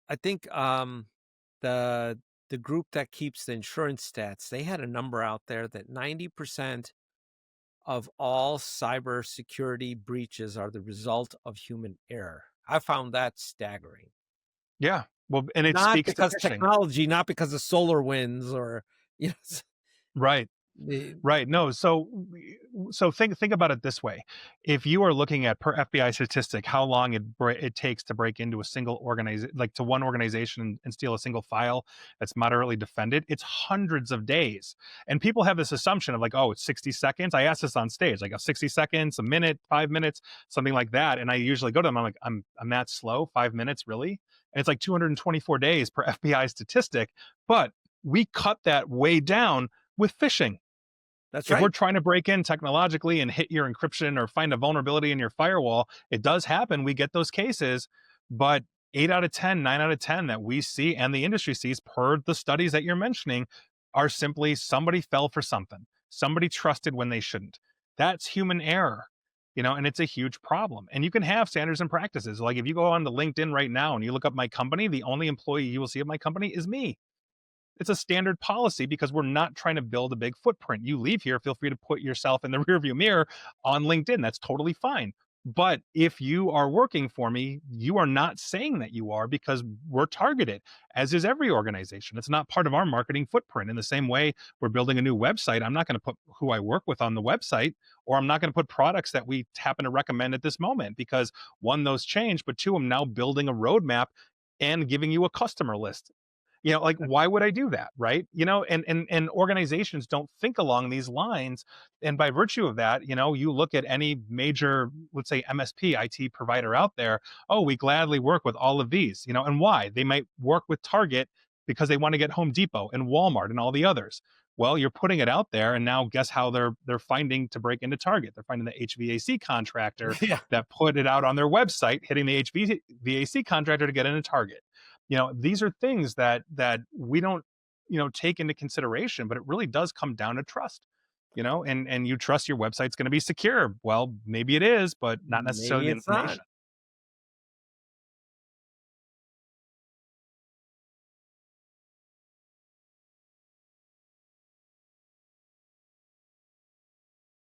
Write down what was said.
I think the the group that keeps the insurance stats, they had a number out there that 90% of all cybersecurity breaches are the result of human error. I found that staggering. Yeah. Well, and it Not speaks to because phishing. technology, not because of solar winds or, you know, Right. the Right. No. So think about it this way: if you are looking at per FBI statistic, how long it takes to break into a single organization, like to one organization and steal a single file that's moderately defended, it's hundreds of days. And people have this assumption of like, oh, it's 60 seconds. I asked this on stage, like 60 seconds, a minute, 5 minutes, something like that. And I usually go to them. I'm like, I'm that slow. 5 minutes, really? And it's like 224 days per FBI statistic. But we cut that way down with phishing. that's If we're right. trying to break in technologically and hit your encryption or find a vulnerability in your firewall, it does happen. We get those cases, but 8 out of 10, 9 out of 10 that we see and the industry sees per the studies that you're mentioning are simply somebody fell for something. Somebody trusted when they shouldn't. That's human error, and it's a huge problem. And you can have standards and practices. Like if you go on to LinkedIn right now and you look up my company, the only employee you will see of my company is me. It's a standard policy because we're not trying to build a big footprint. You leave here, feel free to put yourself in the rearview mirror on LinkedIn. That's totally fine. But if you are working for me, you are not saying that you are because we're targeted, as is every organization. It's not part of our marketing footprint. In the same way, we're building a new website. I'm not going to put who I work with on the website, or I'm not going to put products that we happen to recommend at this moment because one, those change, but two, I'm now building a roadmap and giving you a customer list. Like why would I do that, right? And organizations don't think along these lines. And by virtue of that, you look at any major, let's say MSP IT provider out there. Oh, we gladly work with all of these. And why? They might work with Target because they want to get Home Depot and Walmart and all the others. Well, you're putting it out there, and now guess how they're finding to break into Target? They're finding the HVAC contractor Yeah. that put it out on their website, hitting the HVAC contractor to get into Target. These are things that we don't take into consideration, but it really does come down to trust. And you trust your website's going to be secure. Well, maybe it is, but not necessarily Maybe the it's not. information.